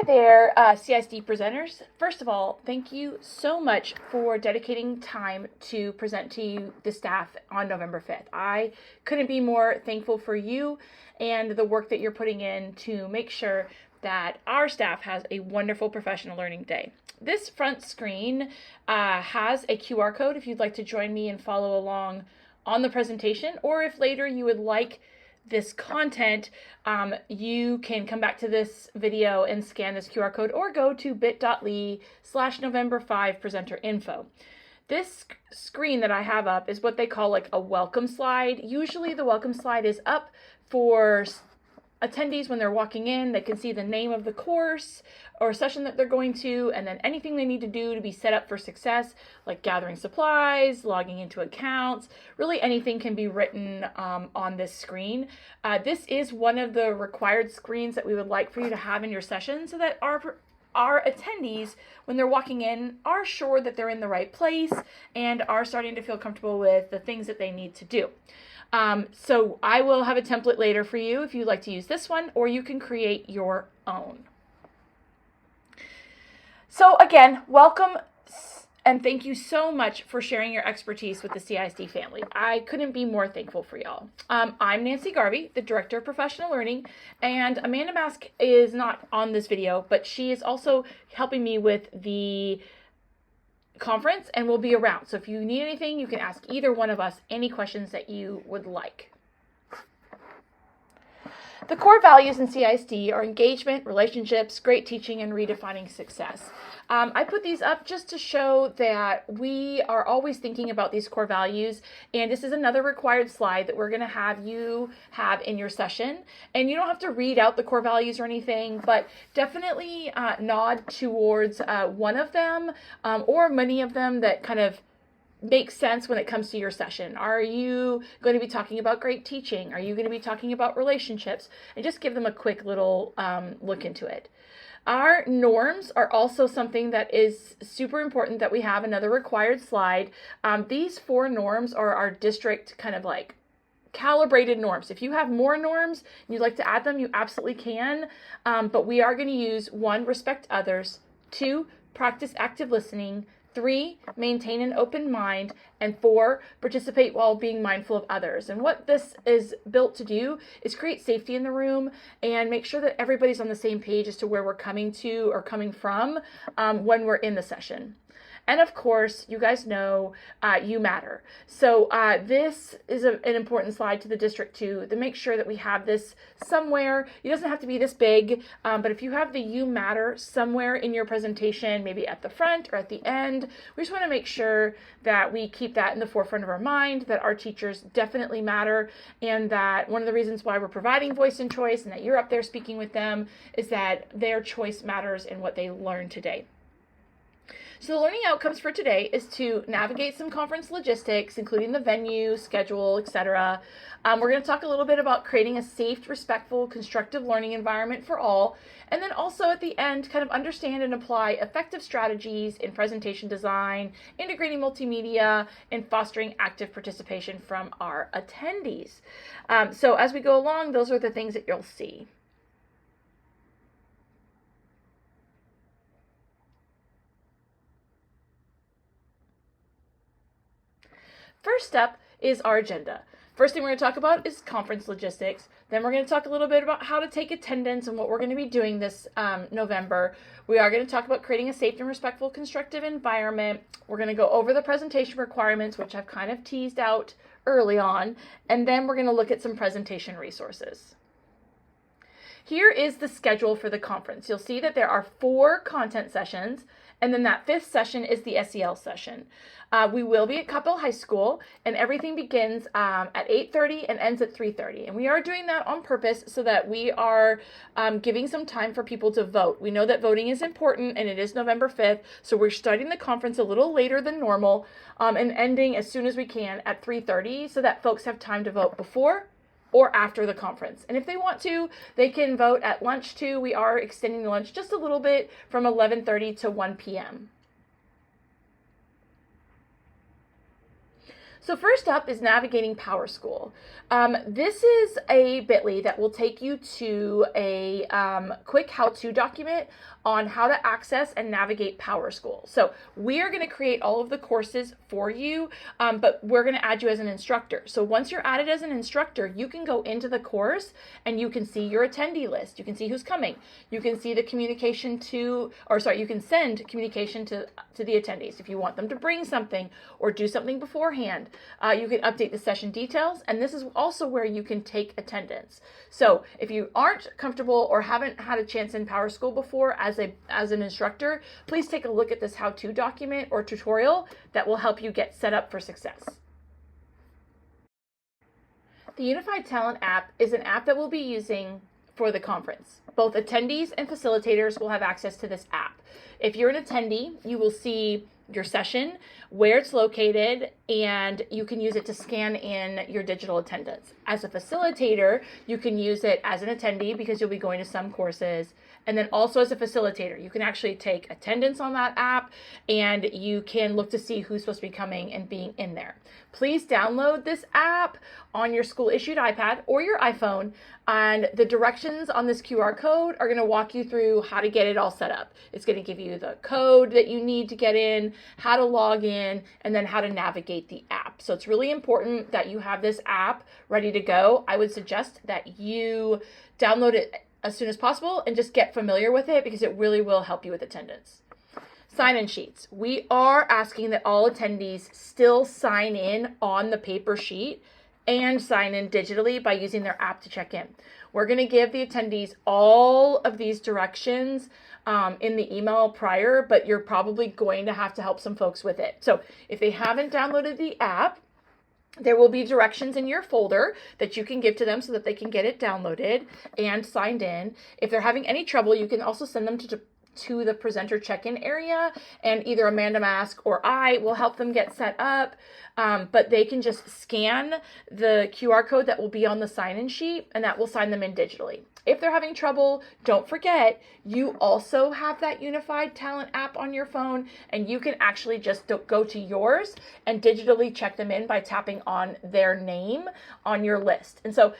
there, CISD presenters. First of all, thank you so much for dedicating time to present to you, the staff, on November 5th. I couldn't be more thankful for you and the work that you're putting in to make sure that our staff has a wonderful professional learning day. This front screen has a QR code if you'd like to join me and follow along on the presentation, or if later you would like this content, you can come back to this video and scan this QR code, or go to bit.ly/November5 presenter info. This screen that I have up is what they call like a welcome slide. Usually the welcome slide is up for attendees when they're walking in. They can see the name of the course or session that they're going to, and then anything they need to do to be set up for success, like gathering supplies, logging into accounts. Really anything can be written on this screen. This is one of the required screens that we would like for you to have in your session, so that our attendees, when they're walking in, are sure that they're in the right place and are starting to feel comfortable with the things that they need to do. So I will have a template later for you if you'd like to use this one, or you can create your own. So again, welcome and thank you so much for sharing your expertise with the CISD family. I couldn't be more thankful for y'all. I'm Nancy Garvey, the Director of Professional Learning, and Amanda Mask is not on this video, but she is also helping me with the conference and will be around. So if you need anything, you can ask either one of us any questions that you would like. The core values in CISD are engagement, relationships, great teaching, and redefining success. I put these up just to show that we are always thinking about these core values, and this is another required slide that we're going to have you have in your session. And you don't have to read out the core values or anything, but definitely nod towards one of them or many of them that kind of makes sense when it comes to your session. Are you going to be talking about great teaching? Are you going to be talking about relationships? And just give them a quick little look into it. Our norms are also something that is super important that we have, another required slide. These 4 norms are our district kind of like calibrated norms. If you have more norms and you'd like to add them, you absolutely can. But we are going to use 1, respect others, 2, practice active listening, 3, maintain an open mind, and 4, participate while being mindful of others. And what this is built to do is create safety in the room and make sure that everybody's on the same page as to where we're coming to or coming from when we're in the session. And of course, you guys know you matter. So this is an important slide to the district too, to make sure that we have this somewhere. It doesn't have to be this big, but if you have the you matter somewhere in your presentation, maybe at the front or at the end, we just want to make sure that we keep that in the forefront of our mind, that our teachers definitely matter, and that one of the reasons why we're providing voice and choice and that you're up there speaking with them is that their choice matters in what they learn today. So the learning outcomes for today is to navigate some conference logistics, including the venue, schedule, etc. We're going to talk a little bit about creating a safe, respectful, constructive learning environment for all. And then also at the end, kind of understand and apply effective strategies in presentation design, integrating multimedia, and fostering active participation from our attendees. So as we go along, those are the things that you'll see. First up is our agenda. First thing we're going to talk about is conference logistics. Then we're going to talk a little bit about how to take attendance and what we're going to be doing this November. We are going to talk about creating a safe and respectful, constructive environment. We're going to go over the presentation requirements, which I've kind of teased out early on. And then we're going to look at some presentation resources. Here is the schedule for the conference. You'll see that there are 4 content sessions, and then that 5th session is the SEL session. We will be at Coppell High School, and everything begins at 8:30 and ends at 3:30. And we are doing that on purpose so that we are giving some time for people to vote. We know that voting is important, and it is November 5th, so we're starting the conference a little later than normal and ending as soon as we can at 3:30 so that folks have time to vote before or after the conference. And if they want to, they can vote at lunch too. We are extending the lunch just a little bit from 11:30 to 1 p.m. So first up is navigating PowerSchool. This is a bit.ly that will take you to a quick how-to document on how to access and navigate PowerSchool. So we are going to create all of the courses for you, but we're going to add you as an instructor. So once you're added as an instructor, you can go into the course and you can see your attendee list. You can see who's coming. You can see the communication to, or sorry, you can send communication to the attendees if you want them to bring something or do something beforehand. You can update the session details, and this is also where you can take attendance. So if you aren't comfortable or haven't had a chance in PowerSchool before as an instructor, please take a look at this how-to document or tutorial that will help you get set up for success. The Unified Talent app is an app that we'll be using for the conference. Both attendees and facilitators will have access to this app. If you're an attendee, you will see your session, where it's located, and you can use it to scan in your digital attendance. As a facilitator, you can use it as an attendee because you'll be going to some courses. And then also as a facilitator, you can actually take attendance on that app and you can look to see who's supposed to be coming and being in there. Please download this app on your school issued iPad or your iPhone, and the directions on this QR code are going to walk you through how to get it all set up. It's going to give you the code that you need to get in, how to log in, and then how to navigate the app. So it's really important that you have this app ready to go. I would suggest that you download it as soon as possible and just get familiar with it because it really will help you with attendance. Sign-in sheets. We are asking that all attendees still sign in on the paper sheet and sign in digitally by using their app to check in. We're going to give the attendees all of these directions in the email prior, but you're probably going to have to help some folks with it. So if they haven't downloaded the app, there will be directions in your folder that you can give to them so that they can get it downloaded and signed in. If they're having any trouble, you can also send them to the presenter check-in area, and either Amanda Mask or I will help them get set up, but they can just scan the QR code that will be on the sign-in sheet, and that will sign them in digitally. If they're having trouble, don't forget, you also have that Unified Talent app on your phone, and you can actually just go to yours and digitally check them in by tapping on their name on your list. And so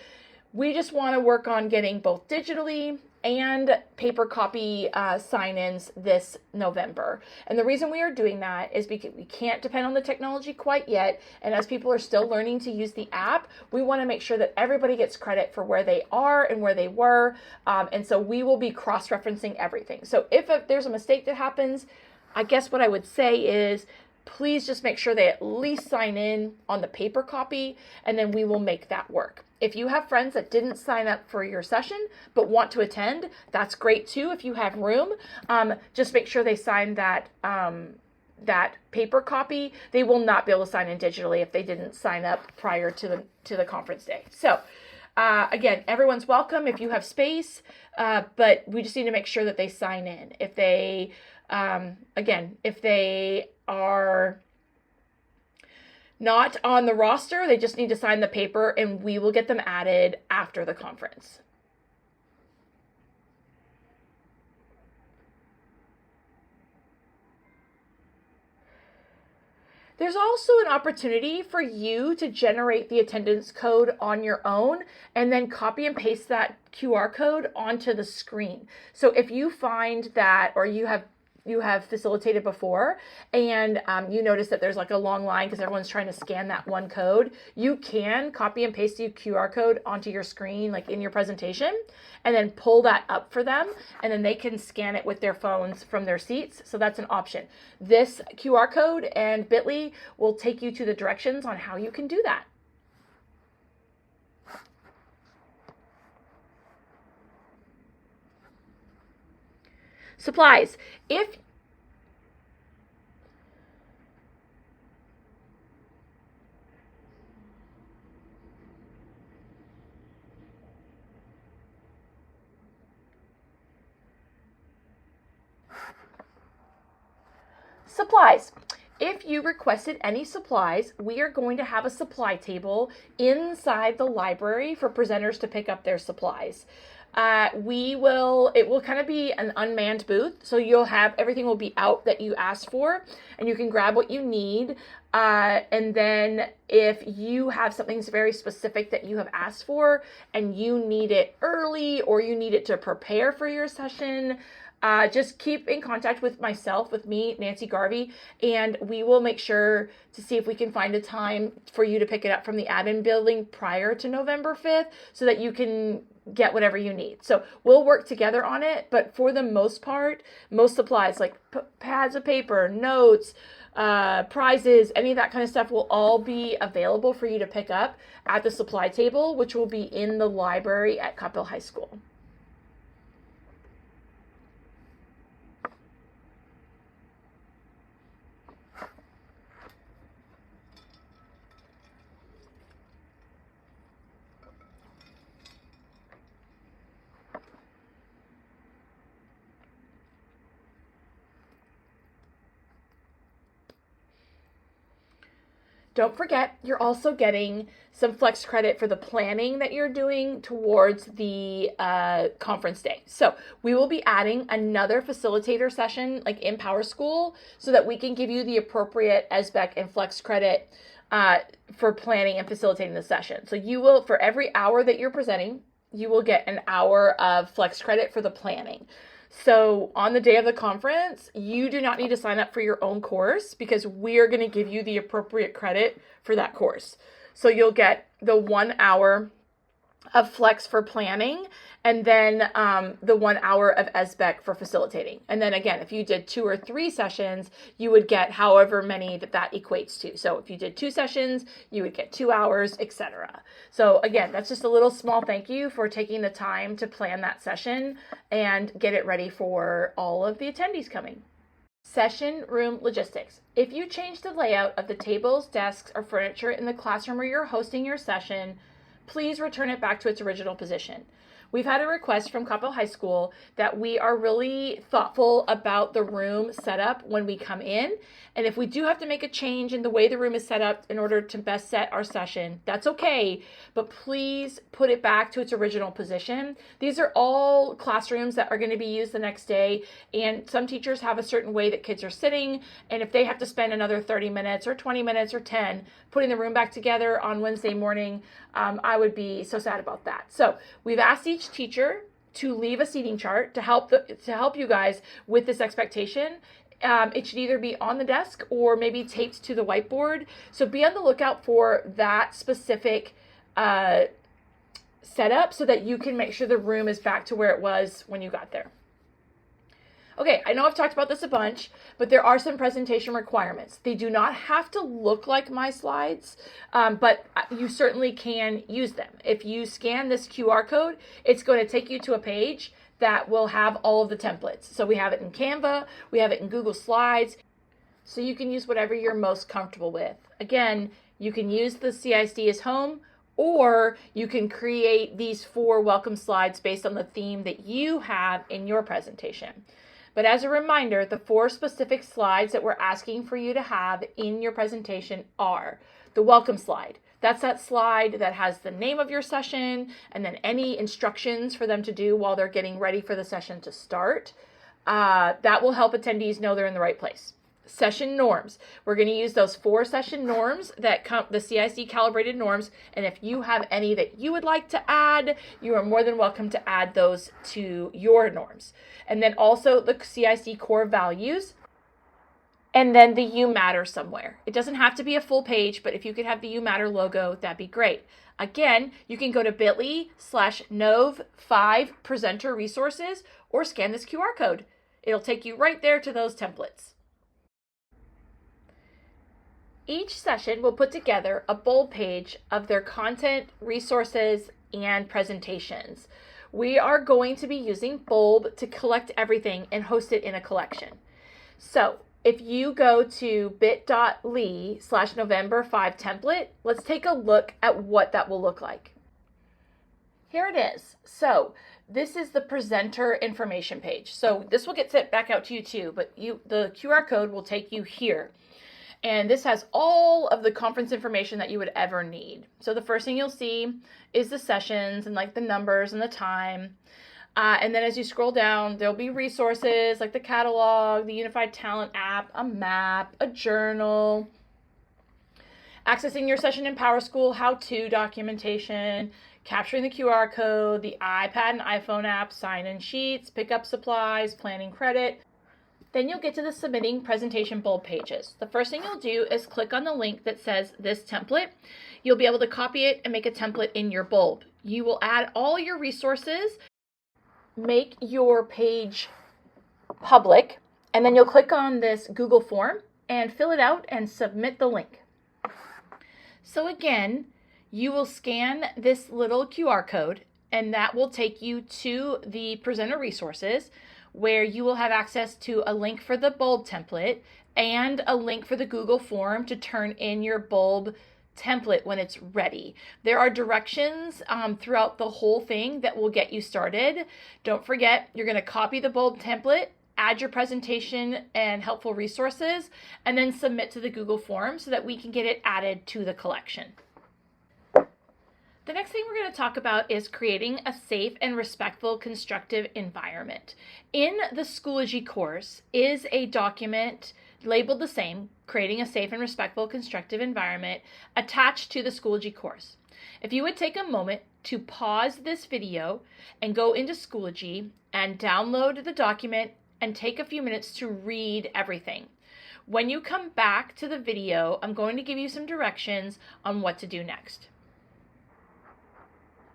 we just want to work on getting both digitally and paper copy sign-ins this November. And the reason we are doing that is because we can't depend on the technology quite yet. And as people are still learning to use the app, we want to make sure that everybody gets credit for where they are and where they were. And so we will be cross-referencing everything. So if there's a mistake that happens, I guess what I would say is, please just make sure they at least sign in on the paper copy, and then we will make that work. If you have friends that didn't sign up for your session but want to attend, that's great too. If you have room, just make sure they sign that paper copy. They will not be able to sign in digitally if they didn't sign up prior to the conference day. So again, everyone's welcome if you have space, but we just need to make sure that they sign in. If they if they are not on the roster, they just need to sign the paper, and we will get them added after the conference. There's also an opportunity for you to generate the attendance code on your own and then copy and paste that QR code onto the screen. So if you find that, or you have facilitated before and you notice that there's like a long line because everyone's trying to scan that one code, you can copy and paste the QR code onto your screen, like in your presentation, and then pull that up for them, and then they can scan it with their phones from their seats. So that's an option. This QR code and bit.ly will take you to the directions on how you can do that. Supplies. Supplies. If you requested any supplies, we are going to have a supply table inside the library for presenters to pick up their supplies. it will kind of be an unmanned booth. So everything will be out that you asked for, and you can grab what you need. And then if you have something very specific that you have asked for and you need it early or you need it to prepare for your session, just keep in contact with me, Nancy Garvey, and we will make sure to see if we can find a time for you to pick it up from the admin building prior to November 5th so that you can get whatever you need. So we'll work together on it, but for the most part, most supplies like pads of paper, notes, prizes, any of that kind of stuff will all be available for you to pick up at the supply table, which will be in the library at Coppell High School. Don't forget, you're also getting some flex credit for the planning that you're doing towards the conference day. So we will be adding another facilitator session like in PowerSchool so that we can give you the appropriate SBEC and flex credit for planning and facilitating the session. So you will, for every hour that you're presenting, you will get an hour of flex credit for the planning. So on the day of the conference, you do not need to sign up for your own course because we're going to give you the appropriate credit for that course. So you'll get the 1 hour of flex for planning and then the 1 hour of SBEC for facilitating. And then again, if you did 2 or 3 sessions, you would get however many that equates to. So if you did 2 sessions, you would get 2 hours, etc. So again, that's just a little small thank you for taking the time to plan that session and get it ready for all of the attendees coming. Session room logistics. If you change the layout of the tables, desks, or furniture in the classroom where you're hosting your session, please return it back to its original position. We've had a request from Coppell High School that we are really thoughtful about the room setup when we come in. And if we do have to make a change in the way the room is set up in order to best set our session, that's okay. But please put it back to its original position. These are all classrooms that are going to be used the next day. And some teachers have a certain way that kids are sitting. And if they have to spend another 30 minutes or 20 minutes or 10 putting the room back together on Wednesday morning, I would be so sad about that. So we've asked each teacher to leave a seating chart to help you guys with this expectation. It should either be on the desk or maybe taped to the whiteboard. So be on the lookout for that specific setup so that you can make sure the room is back to where it was when you got there. Okay, I know I've talked about this a bunch, but there are some presentation requirements. They do not have to look like my slides, but you certainly can use them. If you scan this QR code, it's going to take you to a page that will have all of the templates. So we have it in Canva, we have it in Google Slides, so you can use whatever you're most comfortable with. Again, you can use the CISD as home, or you can create these 4 welcome slides based on the theme that you have in your presentation. But as a reminder, the 4 specific slides that we're asking for you to have in your presentation are the welcome slide. That's that slide that has the name of your session and then any instructions for them to do while they're getting ready for the session to start. That will help attendees know they're in the right place. Session norms. We're going to use those 4 session norms that come, the CISD calibrated norms. And if you have any that you would like to add, you are more than welcome to add those to your norms. And then also the CISD core values. And then the You Matter somewhere. It doesn't have to be a full page, but if you could have the You Matter logo, that'd be great. Again, you can go to bit.ly/Nov5 presenter resources or scan this QR code. It'll take you right there to those templates. Each session will put together a bulb page of their content, resources, and presentations. We are going to be using Bulb to collect everything and host it in a collection. So if you go to bit.ly/November5 template, let's take a look at what that will look like. Here it is. So this is the presenter information page. So this will get sent back out to you too, but the QR code will take you here. And this has all of the conference information that you would ever need. So the first thing you'll see is the sessions and like the numbers and the time. And then as you scroll down, there'll be resources like the catalog, the Unified Talent app, a map, a journal, accessing your session in PowerSchool, how-to documentation, capturing the QR code, the iPad and iPhone app, sign-in sheets, pickup supplies, planning credit. Then you'll get to the submitting presentation bulb pages. The first thing you'll do is click on the link that says this template. You'll be able to copy it and make a template in your bulb. You will add all your resources, make your page public, and then you'll click on this Google form and fill it out and submit the link. So again, you will scan this little QR code and that will take you to the presenter resources, where you will have access to a link for the bulb template and a link for the Google form to turn in your bulb template when it's ready. There are directions throughout the whole thing that will get you started. Don't forget, you're going to copy the bulb template, add your presentation and helpful resources, and then submit to the Google form so that we can get it added to the collection. The next thing we're going to talk about is creating a safe and respectful, constructive environment. In the Schoology course is a document labeled the same, creating a safe and respectful, constructive environment, attached to the Schoology course. If you would take a moment to pause this video and go into Schoology and download the document and take a few minutes to read everything. When you come back to the video, I'm going to give you some directions on what to do next.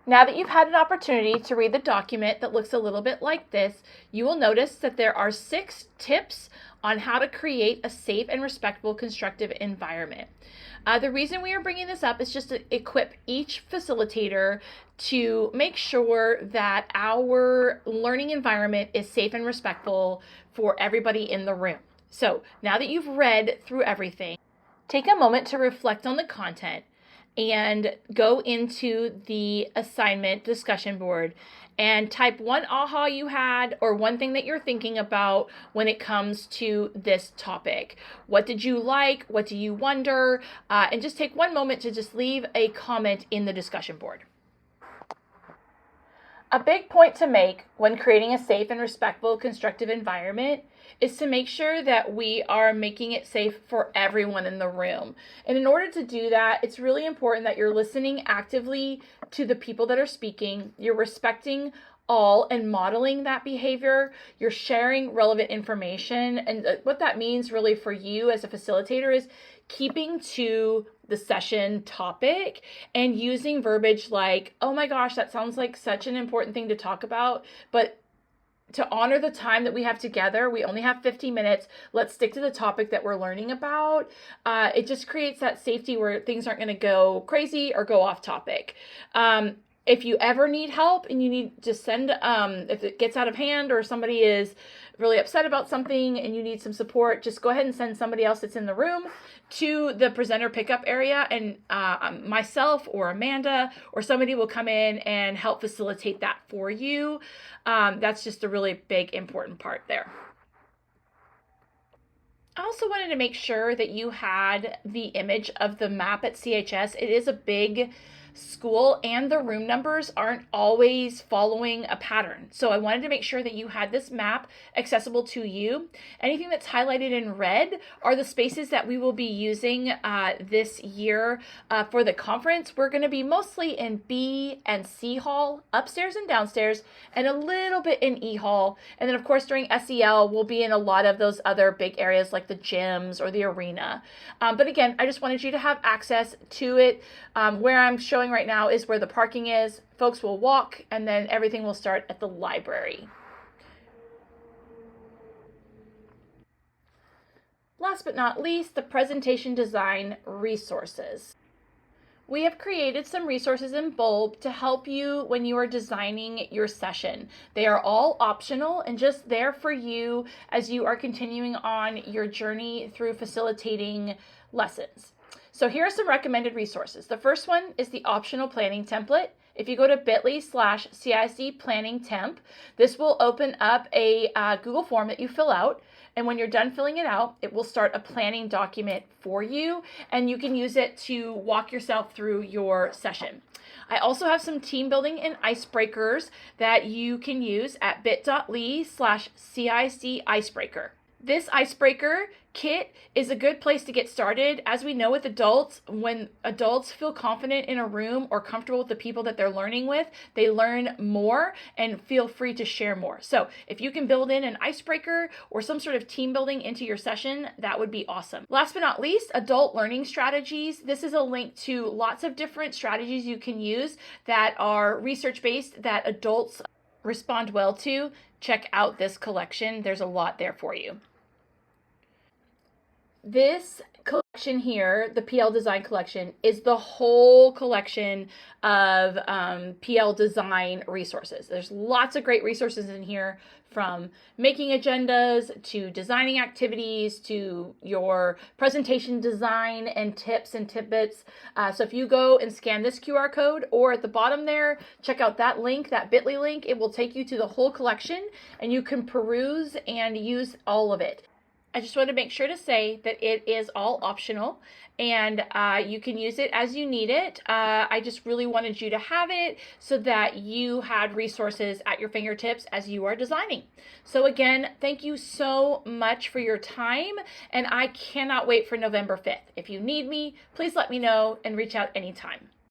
Now that you've had an opportunity to read the document that looks a little bit like this, you will notice that there are 6 tips on how to create a safe and respectful, constructive environment. The reason we are bringing this up is just to equip each facilitator to make sure that our learning environment is safe and respectful for everybody in the room. So now that you've read through everything, take a moment to reflect on the content and go into the assignment discussion board and type one aha you had or one thing that you're thinking about when it comes to this topic. What did you like? What do you wonder? And just take one moment to just leave a comment in the discussion board. A big point to make when creating a safe and respectful, constructive environment is to make sure that we are making it safe for everyone in the room. And in order to do that, it's really important that you're listening actively to the people that are speaking, you're respecting all and modeling that behavior, you're sharing relevant information. And what that means really for you as a facilitator is keeping to the session topic and using verbiage like, oh my gosh, that sounds like such an important thing to talk about, but to honor the time that we have together, we only have 50 minutes. Let's stick to the topic that we're learning about. It just creates that safety where things aren't going to go crazy or go off topic. If you ever need help and you need to send, if it gets out of hand or somebody is really upset about something and you need some support, just go ahead and send somebody else that's in the room to the presenter pickup area, and myself or Amanda or somebody will come in and help facilitate that for you. That's just a really big, important part there. I also wanted to make sure that you had the image of the map at CHS. It is a big school and the room numbers aren't always following a pattern. So I wanted to make sure that you had this map accessible to you. Anything that's highlighted in red are the spaces that we will be using this year for the conference. We're going to be mostly in B and C hall, upstairs and downstairs, and a little bit in E hall. And then of course during SEL, we'll be in a lot of those other big areas like the gyms or the arena. But again, I just wanted you to have access to it. Where I'm showing right now is where the parking is. Folks will walk and then everything will start at the library. Last but not least, the presentation design resources. We have created some resources in Bulb to help you when you are designing your session. They are all optional and just there for you as you are continuing on your journey through facilitating lessons. So here are some recommended resources. The first one is the optional planning template. if you go to bit.ly/CISD planning temp, this will open up a Google form that you fill out. And when you're done filling it out, it will start a planning document for you, and you can use it to walk yourself through your session. I also have some team building and icebreakers that you can use at bit.ly/CISD icebreaker. This icebreaker kit is a good place to get started. As we know with adults, when adults feel confident in a room or comfortable with the people that they're learning with, they learn more and feel free to share more. So if you can build in an icebreaker or some sort of team building into your session, that would be awesome. Last but not least, adult learning strategies. This is a link to lots of different strategies you can use that are research-based that adults respond well to. Check out this collection. There's a lot there for you. This collection here, the PL Design collection, is the whole collection of PL Design resources. There's lots of great resources in here, from making agendas to designing activities to your presentation design and tips and tidbits. So if you go and scan this QR code, or at the bottom there, check out that link, that bit.ly link, it will take you to the whole collection and you can peruse and use all of it. I just want to make sure to say that it is all optional, and you can use it as you need it. I just really wanted you to have it so that you had resources at your fingertips as you are designing. So again, thank you so much for your time, and I cannot wait for November 5th. If you need me, please let me know and reach out anytime.